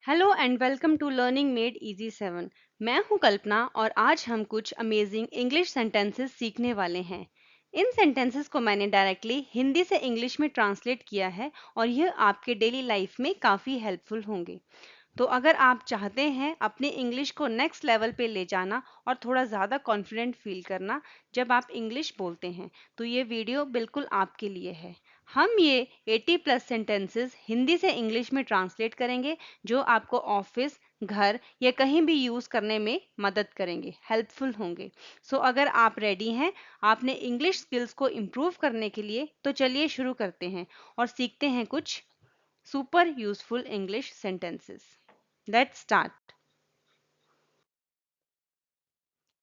Hello and welcome to learning made easy 7। मैं हूं कल्पना और आज हम कुछ अमेजिंग इंग्लिश सेंटेंसेस सीखने वाले हैं। इन सेंटेंसेस को मैंने डायरेक्टली हिंदी से इंग्लिश में ट्रांसलेट किया है और यह आपके डेली लाइफ में काफ़ी हेल्पफुल होंगे। तो अगर आप चाहते हैं अपनी इंग्लिश को नेक्स्ट लेवल पे ले जाना और थोड़ा ज़्यादा कॉन्फिडेंट फील करना जब आप इंग्लिश बोलते हैं, तो ये वीडियो बिल्कुल आपके लिए है। हम ये 80 प्लस सेंटेंसेस हिंदी से इंग्लिश में ट्रांसलेट करेंगे जो आपको ऑफिस, घर या कहीं भी यूज़ करने में मदद करेंगे, हेल्पफुल होंगे। सो अगर आप रेडी हैं आपने इंग्लिश स्किल्स को इम्प्रूव करने के लिए, तो चलिए शुरू करते हैं और सीखते हैं कुछ super useful English sentences. Let's start.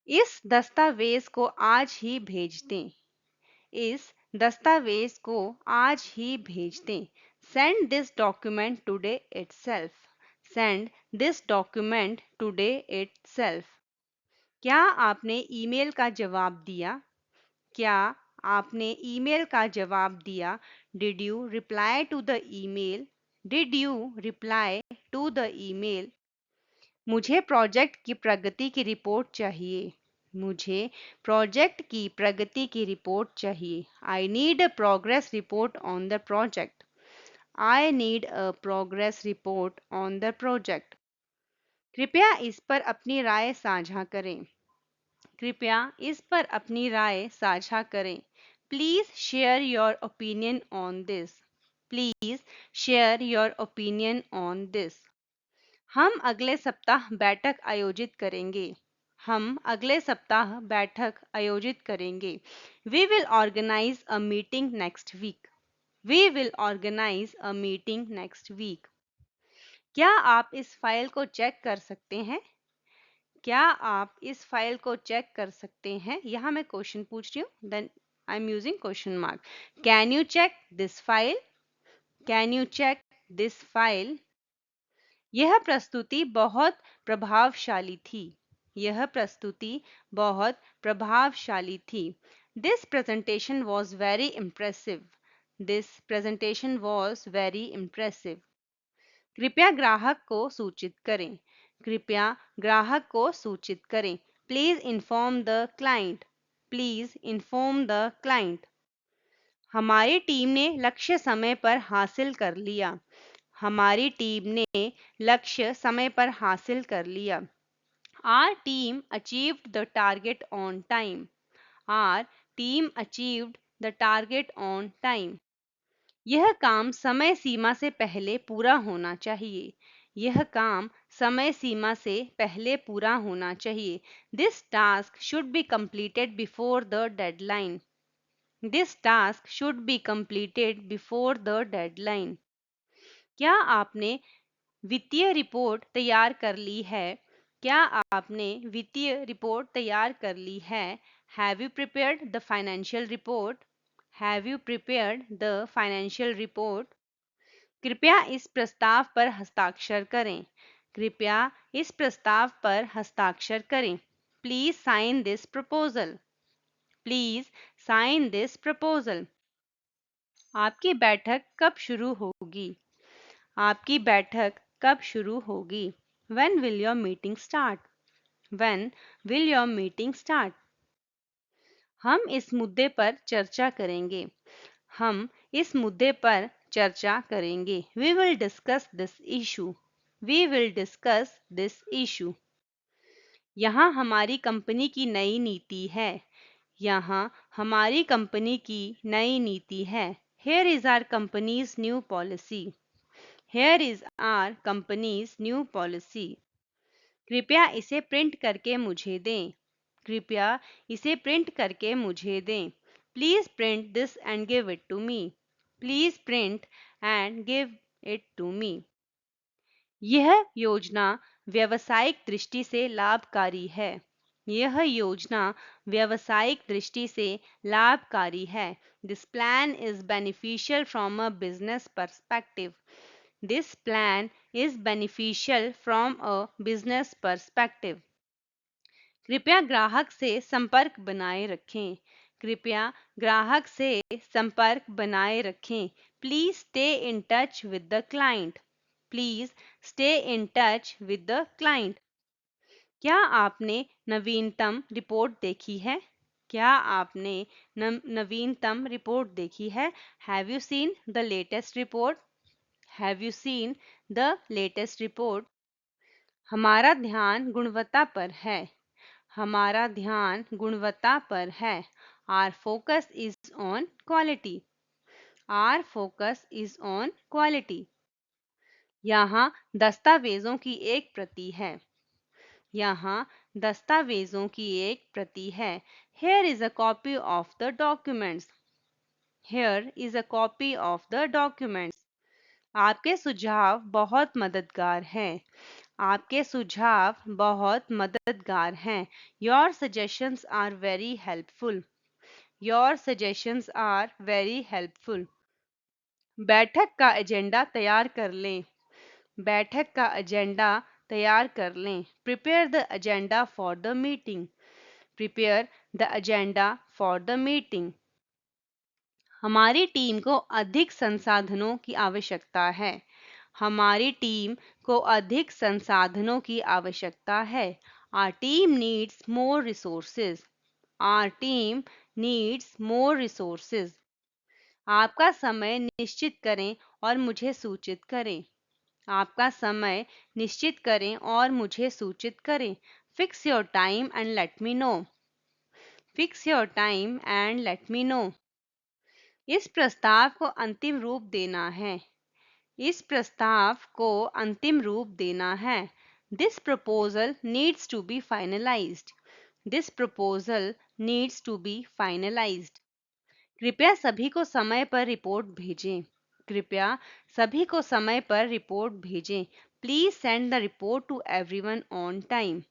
इस दस्तावेज को आज ही भेज दें। इस दस्तावेज को आज ही भेज दें। Send this document today itself. Send this document today itself. क्या आपने ईमेल का जवाब दिया? क्या आपने ईमेल का जवाब दिया? Did you reply to the email? Did you reply to the email? मुझे प्रोजेक्ट की प्रगति की रिपोर्ट चाहिए। मुझे प्रोजेक्ट की प्रगति की रिपोर्ट चाहिए। I need a progress report on the project. I need a progress report on the project. कृपया इस पर अपनी राय साझा करें। कृपया इस पर अपनी राय साझा करें। Please share your opinion on this. Please share your opinion on this. हम अगले सप्ताह बैठक आयोजित करेंगे। हम अगले सप्ताह बैठक आयोजित करेंगे। We will organise a meeting next week. We will organise a meeting next week. क्या आप इस फाइल को चेक कर सकते हैं? क्या आप इस फाइल को चेक कर सकते हैं? यहाँ मैं क्वेश्चन पूछ रही हूँ, then I am using question mark. Can you check this file? Can you check this file? यह प्रस्तुति बहुत प्रभावशाली थी। यह प्रस्तुति बहुत प्रभावशाली थी। This presentation was very impressive. This presentation was very impressive. कृपया ग्राहक को सूचित करें। कृपया ग्राहक को सूचित करें। Please inform the client. Please inform the client. हमारी टीम ने लक्ष्य समय पर हासिल कर लिया। हमारी टीम ने लक्ष्य समय पर हासिल कर लिया। Our team achieved the target on time. Our team achieved the target on time. यह काम समय सीमा से पहले पूरा होना चाहिए। यह काम समय सीमा से पहले पूरा होना चाहिए। This task should be completed before the deadline. This task should be completed before the deadline. क्या आपने वित्तीय रिपोर्ट तैयार कर ली है? क्या आपने वित्तीय रिपोर्ट तैयार कर ली है? Have you prepared the financial report? Have you prepared the financial report? कृपया इस प्रस्ताव पर हस्ताक्षर करें। कृपया इस प्रस्ताव पर हस्ताक्षर करें। Please sign this proposal. Please sign this proposal. आपकी बैठक कब शुरू होगी? आपकी बैठक कब शुरू होगी? When will your meeting start? When will your meeting start? हम इस मुद्दे पर चर्चा करेंगे। हम इस मुद्दे पर चर्चा करेंगे। We will discuss this issue. We will discuss this issue. यहाँ हमारी कंपनी की नई नीति है। यहाँ हमारी कंपनी की नई नीति है। Here is our company's new policy. Here is our company's new policy. कृपया इसे प्रिंट करके मुझे दें। कृपया इसे प्रिंट करके मुझे दें। Please print this and give it to me. Please print and give it to me. यह योजना व्यावसायिक दृष्टि से लाभकारी है। यह योजना व्यावसायिक दृष्टि से लाभकारी है। This plan is beneficial from a business perspective. This plan is beneficial from a business perspective. कृपया ग्राहक से संपर्क बनाए रखें। कृपया ग्राहक से संपर्क बनाए रखें। Please stay in touch with the client. Please stay in touch with the client. क्या आपने नवीनतम रिपोर्ट देखी है? क्या आपने नवीनतम रिपोर्ट देखी है? Have you seen the latest report? Have you seen the latest report? हमारा ध्यान गुणवत्ता पर है। हमारा ध्यान गुणवत्ता पर है। Our focus is on quality. Our focus is on quality. यहाँ दस्तावेजों की एक प्रति है। यहाँ दस्तावेजों की एक प्रति है। Here is a copy of the documents. Here is a copy of the documents. आपके सुझाव बहुत मददगार हैं। आपके सुझाव बहुत मददगार हैं। Your suggestions are very helpful. Your suggestions are very helpful. बैठक का एजेंडा तैयार कर लें। बैठक का एजेंडा तैयार कर लें। Prepare the agenda for the meeting. Prepare the agenda for the meeting. हमारी टीम को अधिक संसाधनों की आवश्यकता है। हमारी टीम को अधिक संसाधनों की आवश्यकता है। Our team needs more resources. Our team needs more resources. आपका समय निश्चित करें और मुझे सूचित करें। आपका समय निश्चित करें और मुझे सूचित करें। Fix your time and let me know. Fix your time and let me know. इस प्रस्ताव को अंतिम रूप देना है। इस प्रस्ताव को अंतिम रूप देना है। This proposal needs to be finalized. This proposal needs to be finalized. कृपया सभी को समय पर रिपोर्ट भेजें। कृपया सभी को समय पर रिपोर्ट भेजें। Please send the report to everyone on time.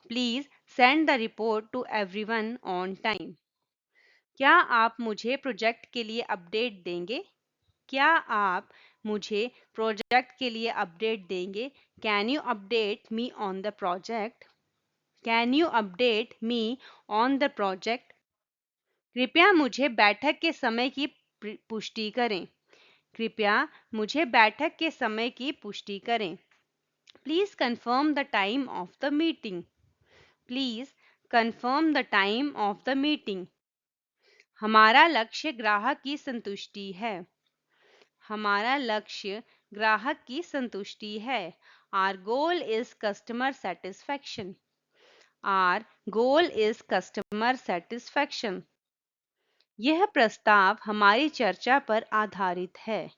Please send the report to everyone on time. क्या आप मुझे प्रोजेक्ट के लिए अपडेट देंगे? क्या आप मुझे प्रोजेक्ट के लिए अपडेट देंगे? Can you update me on the project? Can you update me on the project? कृपया मुझे बैठक के समय की पुष्टि करें। कृपया मुझे बैठक के समय की पुष्टि करें। Please confirm the time of the meeting. Please confirm the time of the meeting. हमारा लक्ष्य ग्राहक की संतुष्टि है। हमारा लक्ष्य ग्राहक की संतुष्टि है। Our goal is customer satisfaction. Our goal is customer satisfaction. यह प्रस्ताव हमारी चर्चा पर आधारित है।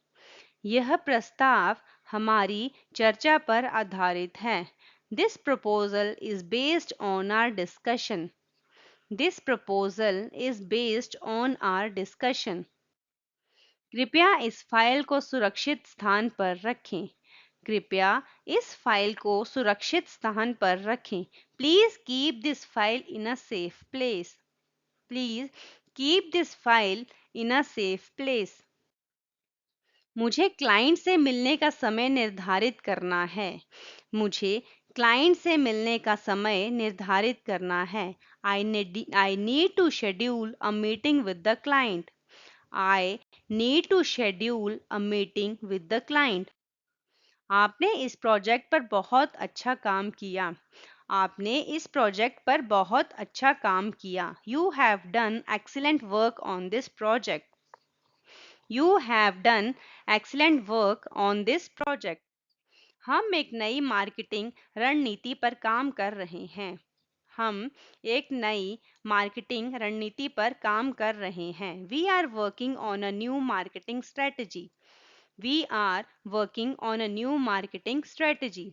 यह प्रस्ताव हमारी चर्चा पर आधारित है। This proposal is based on our discussion. This proposal is based on our discussion. कृपया इस फाइल को सुरक्षित स्थान पर रखें। कृपया इस फाइल को सुरक्षित स्थान पर रखें। Please keep this file in a safe place. Please keep this file in a safe place. मुझे क्लाइंट से मिलने का समय निर्धारित करना है। मुझे क्लाइंट से मिलने का समय निर्धारित करना है। I need to schedule a meeting with the client. I need to schedule a meeting with the client. आपने इस प्रोजेक्ट पर बहुत अच्छा काम किया। आपने इस प्रोजेक्ट पर बहुत अच्छा काम किया। You have done excellent work on this project. You have done excellent work on this project. हम एक नई मार्केटिंग रणनीति पर काम कर रहे हैं। हम एक नई मार्केटिंग रणनीति पर काम कर रहे हैं। We are working on a new marketing strategy. We are working on a new marketing strategy.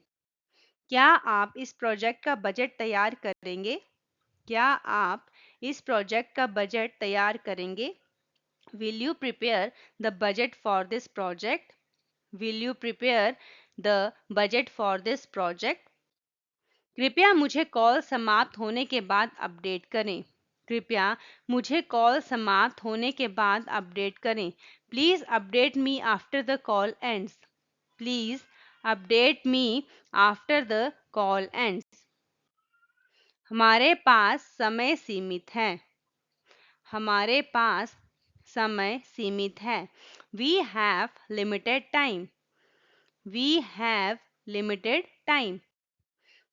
क्या आप इस प्रोजेक्ट का बजट तैयार करेंगे? क्या आप इस प्रोजेक्ट का बजट तैयार करेंगे? Will you prepare the budget for this project? Will you prepare the budget for this project? कृपया मुझे कॉल समाप्त होने के बाद अपडेट करें। कृपया मुझे कॉल समाप्त होने के बाद अपडेट करें। Please update me after the call ends. Please update me after the call ends. हमारे पास समय सीमित है। हमारे पास समय सीमित है। We have limited time. We have limited time.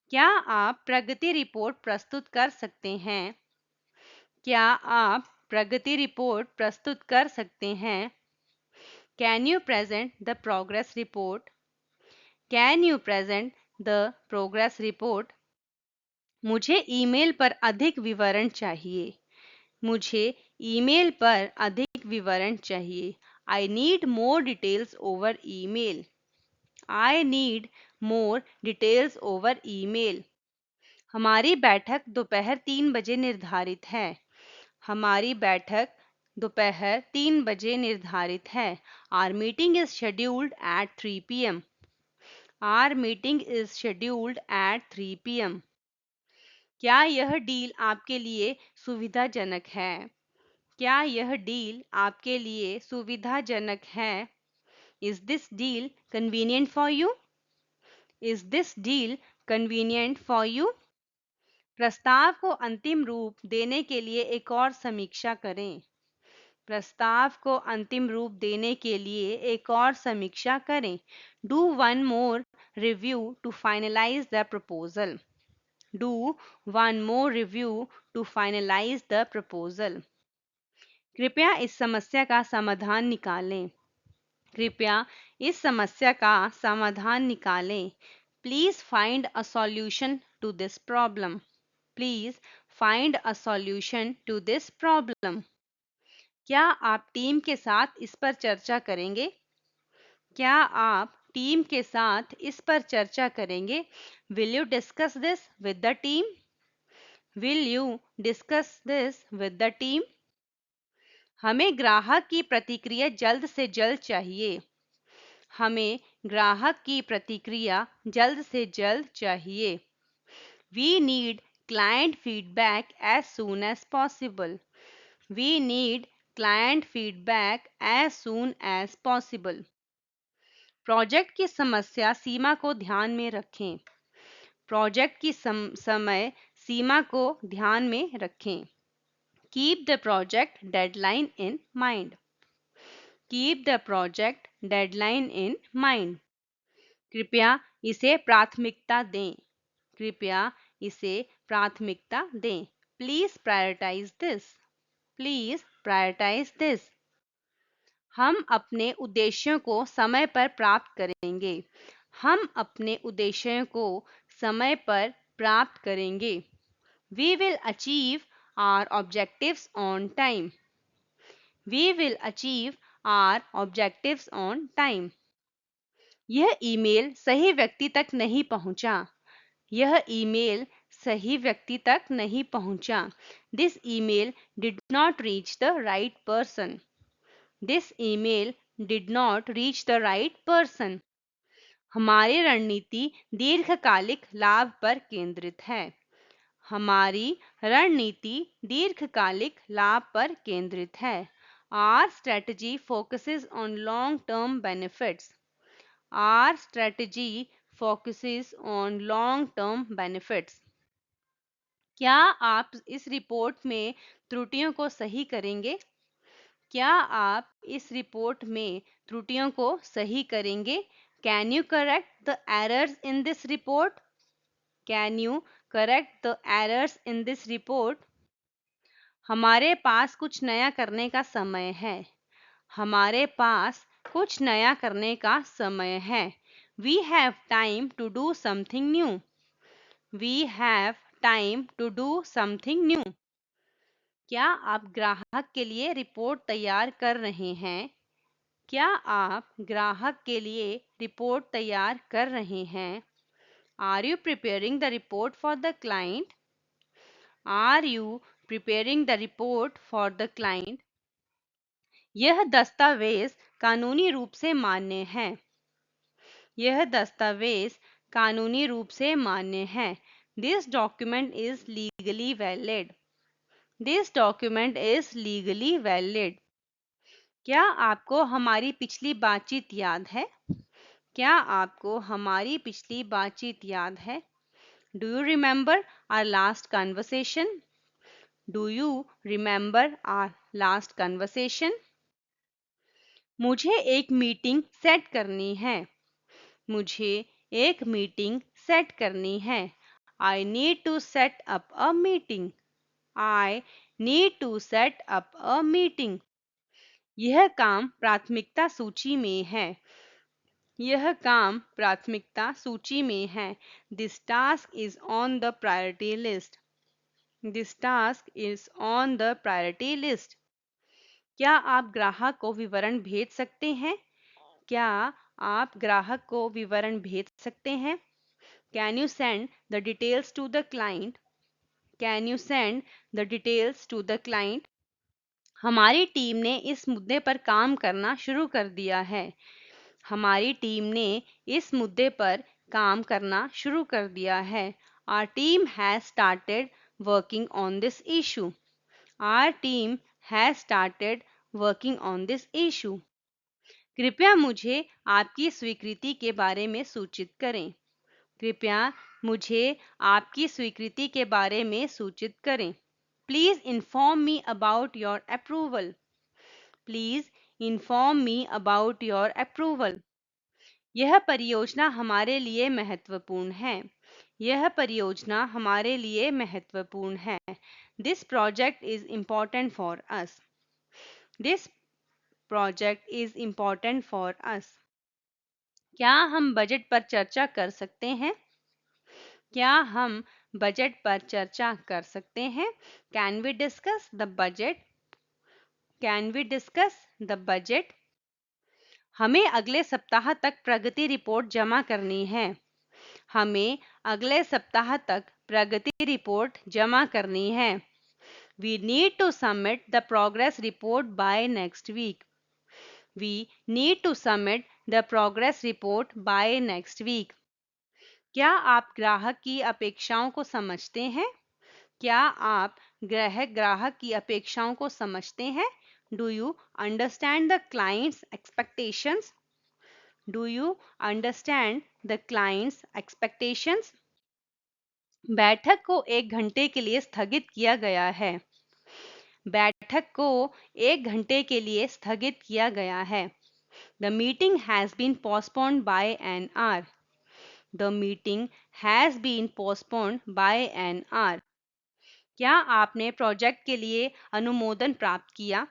क्या आप प्रगति रिपोर्ट प्रस्तुत कर सकते हैं? क्या आप प्रगति रिपोर्ट प्रस्तुत कर सकते हैं? Can you present the progress report? Can you present the progress report? मुझे ईमेल पर अधिक विवरण चाहिए. मुझे ईमेल पर अधिक विवरण चाहिए. I need more details over email. I need more details over email. हमारी बैठक दोपहर 3 बजे निर्धारित है. हमारी बैठक दोपहर 3 बजे निर्धारित है. Our meeting is scheduled at 3 p.m. Our meeting is scheduled at 3 p.m. क्या यह डील आपके लिए सुविधाजनक है? क्या यह डील आपके लिए सुविधाजनक है? Is this deal convenient for you? Is this deal convenient for you? प्रस्ताव को अंतिम रूप देने के लिए एक और समीक्षा करें. प्रस्ताव को अंतिम रूप देने के लिए एक और समीक्षा करें. Do one more review to finalize the proposal. Do one more review to finalize the proposal. कृपया इस समस्या का समाधान निकालें. कृपया इस समस्या का समाधान निकालें. Please find a solution to this problem. Please find a solution to this problem. क्या आप टीम के साथ इस पर चर्चा करेंगे? क्या आप टीम के साथ इस पर चर्चा करेंगे? Will you discuss this with the team? Will you discuss this with the team? हमें ग्राहक की प्रतिक्रिया जल्द से जल्द चाहिए. हमें ग्राहक की प्रतिक्रिया जल्द से जल्द चाहिए. We need client feedback as soon as possible. We need client feedback as soon as possible. Project की समस्या सीमा को ध्यान में रखें. प्रोजेक्ट की समय सीमा को ध्यान में रखें. Keep the project deadline in mind. Keep the project deadline in mind. कृपया इसे प्राथमिकता दें. कृपया इसे प्राथमिकता दें. Please prioritize this. Please prioritize this. हम अपने उद्देश्यों को समय पर प्राप्त करेंगे. हम अपने उद्देश्यों को समय पर प्राप्त करेंगे. We will achieve our objectives on time. We will achieve our objectives on time. यह ईमेल सही व्यक्ति तक नहीं पहुंचा. यह ईमेल सही व्यक्ति तक नहीं पहुंचा. This email did not reach the right person. This email did not reach the right person. हमारी रणनीति दीर्घकालिक लाभ पर केंद्रित है. हमारी रणनीति दीर्घकालिक लाभ पर केंद्रित है. Our strategy focuses on long-term benefits. Our strategy focuses on long-term benefits. क्या आप इस रिपोर्ट में त्रुटियों को सही करेंगे? क्या आप इस रिपोर्ट में त्रुटियों को सही करेंगे? Can you correct the errors in this report? Can you correct the errors in this report? हमारे पास कुछ नया करने का समय है. हमारे पास कुछ नया करने का समय है. We have time to do something new. We have time to do something new. क्या आप ग्राहक के लिए रिपोर्ट तैयार कर रहे हैं? क्या आप ग्राहक के लिए रिपोर्ट तैयार कर रहे हैं? Are you preparing the report for the client? Are you preparing the report for the client? यह दस्तावेज कानूनी रूप से मान्य है. यह दस्तावेज कानूनी रूप से मान्य है. This document is legally valid. This document is legally valid. क्या आपको हमारी पिछली बातचीत याद है? क्या आपको हमारी पिछली बातचीत याद है? Do you remember our last conversation? Do you remember our last conversation? मुझे एक मीटिंग सेट करनी है. मुझे एक मीटिंग सेट करनी है। I need to set up a meeting. I need to set up a meeting. यह काम प्राथमिकता सूची में है। यह काम प्राथमिकता सूची में है। This task is on the priority list. This task is on the priority list. क्या आप ग्राहक को विवरण भेज सकते हैं? क्या आप ग्राहक को विवरण भेज सकते हैं? Can you send the details to the client? Can you send the details to the client? हमारी टीम ने इस मुद्दे पर काम करना शुरू कर दिया है। हमारी टीम ने इस मुद्दे पर काम करना शुरू कर दिया है। Our team has started working on this issue. Our team has started working on this issue. कृपया मुझे आपकी स्वीकृति के बारे में सूचित करें। कृपया मुझे आपकी स्वीकृति के बारे में सूचित करें। Please inform me about your approval. Please inform me about your approval. यह परियोजना हमारे लिए महत्वपूर्ण है। यह परियोजना हमारे लिए महत्वपूर्ण है। This project is important for us. This project is important for us. क्या हम बजट पर चर्चा कर सकते हैं? क्या हम बजट पर चर्चा कर सकते हैं? Can we discuss the budget? Can we discuss the budget? हमें अगले सप्ताह तक प्रगति रिपोर्ट जमा करनी है। हमें अगले सप्ताह तक प्रगति रिपोर्ट जमा करनी है। We need to submit the progress report by next week. We need to submit the progress report by next week. क्या आप ग्राहक की अपेक्षाओं को समझते हैं? क्या आप ग्राहक की अपेक्षाओं को समझते हैं? Do you understand the client's expectations? Do you understand the client's expectations? बैठक को 1 घंटे के लिए स्थगित किया गया है। बैठक को 1 घंटे के लिए स्थगित किया गया है। The meeting has been postponed by an hour. The meeting has been postponed by an hour. क्या आपने प्रोजेक्ट के लिए अनुमोदन प्राप्त किया?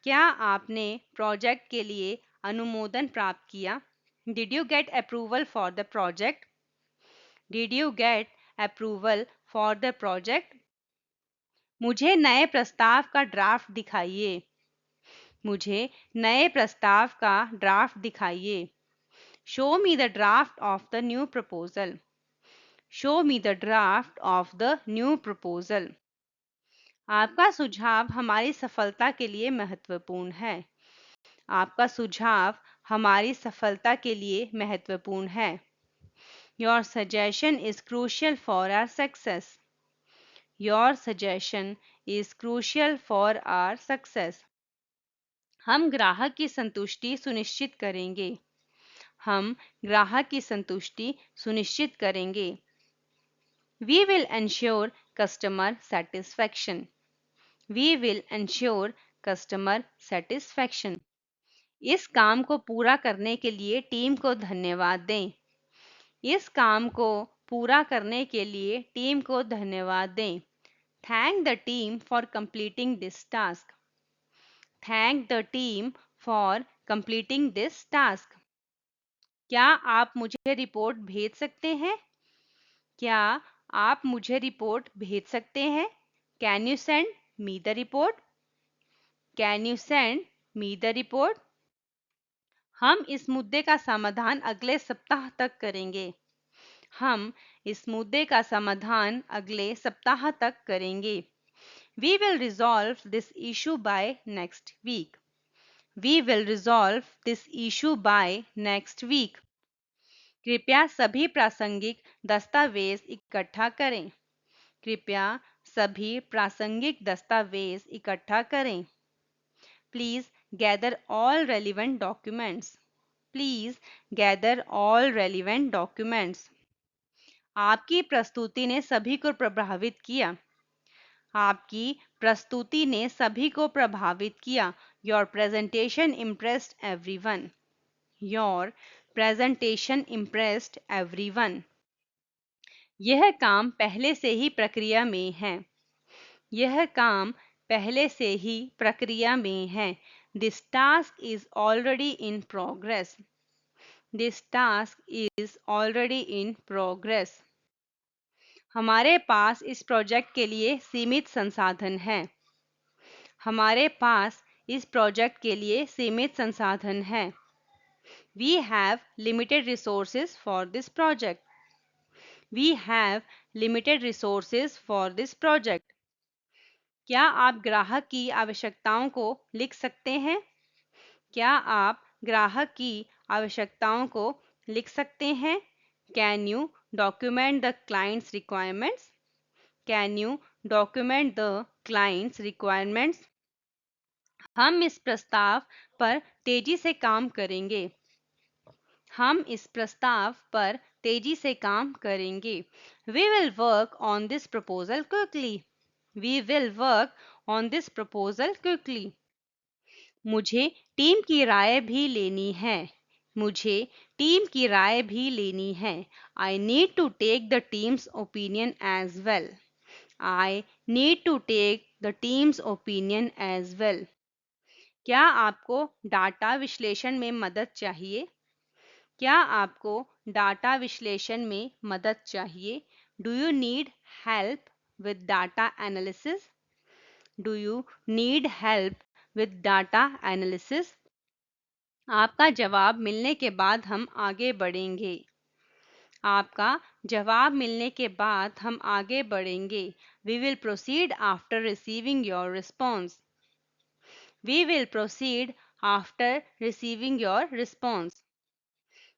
क्या आपने प्रोजेक्ट के लिए अनुमोदन प्राप्त किया? Did you get approval for the project? Did you get approval for the project? मुझे नए प्रस्ताव का ड्राफ्ट दिखाइए। मुझे नए प्रस्ताव का ड्राफ्ट दिखाइए। Show me the draft of the new proposal. Show me the draft of the new proposal. आपका सुझाव हमारी सफलता के लिए महत्वपूर्ण है। आपका सुझाव हमारी सफलता के लिए महत्वपूर्ण है। Your suggestion is crucial for our success. Your suggestion is crucial for our success. हम ग्राहक की संतुष्टि सुनिश्चित करेंगे। हम ग्राहक की संतुष्टि सुनिश्चित करेंगे। We will ensure customer satisfaction. We will ensure customer satisfaction. इस काम को पूरा करने के लिए टीम को धन्यवाद दें। इस काम को पूरा करने के लिए टीम को धन्यवाद दें। Thank the team for completing this task. Thank the team for completing this task. क्या आप मुझे रिपोर्ट भेज सकते हैं? क्या आप मुझे रिपोर्ट भेज सकते हैं? Can you send me the report? Can you send me the report? हम इस मुद्दे का समाधान अगले सप्ताह तक करेंगे। हम इस मुद्दे का समाधान अगले सप्ताह तक करेंगे। We will resolve this issue by next week. We will resolve this issue by next week. कृपया सभी प्रासंगिक दस्तावेज इकट्ठा करें। कृपया सभी प्रासंगिक दस्तावेज इकट्ठा करें। Please gather all relevant documents. Please gather all relevant documents. आपकी प्रस्तुति ने सभी को प्रभावित किया। आपकी प्रस्तुति ने सभी को प्रभावित किया। Your presentation impressed everyone. Your presentation impressed everyone. यह काम पहले से ही प्रक्रिया में है. यह काम पहले से ही प्रक्रिया में है. This task is already in progress. This task is already in progress. हमारे पास इस प्रोजेक्ट के लिए सीमित संसाधन हैं. हमारे पास इस प्रोजेक्ट के लिए सीमित संसाधन हैं. We have limited resources for this project. We have limited resources for this project. क्या आप ग्राहक की आवश्यकताओं को लिख सकते हैं? क्या आप ग्राहक की आवश्यकताओं को लिख सकते हैं? Can you document the client's requirements? Can you document the client's requirements? हम इस प्रस्ताव पर तेजी से काम करेंगे. हम इस प्रस्ताव पर तेजी से काम करेंगे. We will work on this proposal quickly. We will work on this proposal quickly. मुझे टीम की राय भी लेनी है. मुझे टीम की राय भी लेनी है. I need to take the team's opinion as well. I need to take the team's opinion as well. क्या आपको डाटा विश्लेषण में मदद चाहिए? क्या आपको डाटा विश्लेषण में मदद चाहिए? Do you need help with data analysis? Do you need help with data analysis? आपका जवाब मिलने के बाद हम आगे बढ़ेंगे. आपका जवाब मिलने के बाद हम आगे बढ़ेंगे. We will proceed after receiving your response. We will proceed after receiving your response.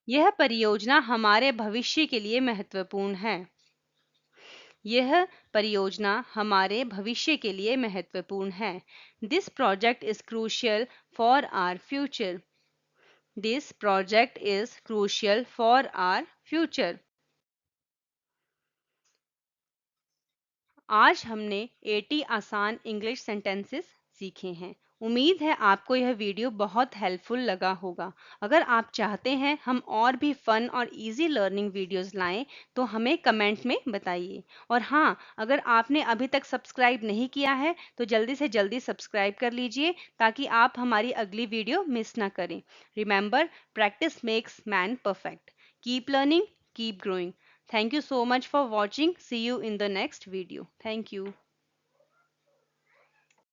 यह परियोजना हमारे भविष्य के लिए महत्वपूर्ण है. यह परियोजना हमारे भविष्य के लिए महत्वपूर्ण है. This project is crucial for our future. This project is crucial for our future. आज हमने 80 आसान इंग्लिश सेंटेंसेस सीखे हैं. उम्मीद है आपको यह वीडियो बहुत हेल्पफुल लगा होगा. अगर आप चाहते हैं हम और भी फन और इजी लर्निंग वीडियोस लाएं तो हमें कमेंट में बताइए. और हाँ, अगर आपने अभी तक सब्सक्राइब नहीं किया है तो जल्दी से जल्दी सब्सक्राइब कर लीजिए ताकि आप हमारी अगली वीडियो मिस ना करें. Remember, practice makes man perfect. Keep learning, keep growing. Thank you so much for watching. See you in the next video. Thank you.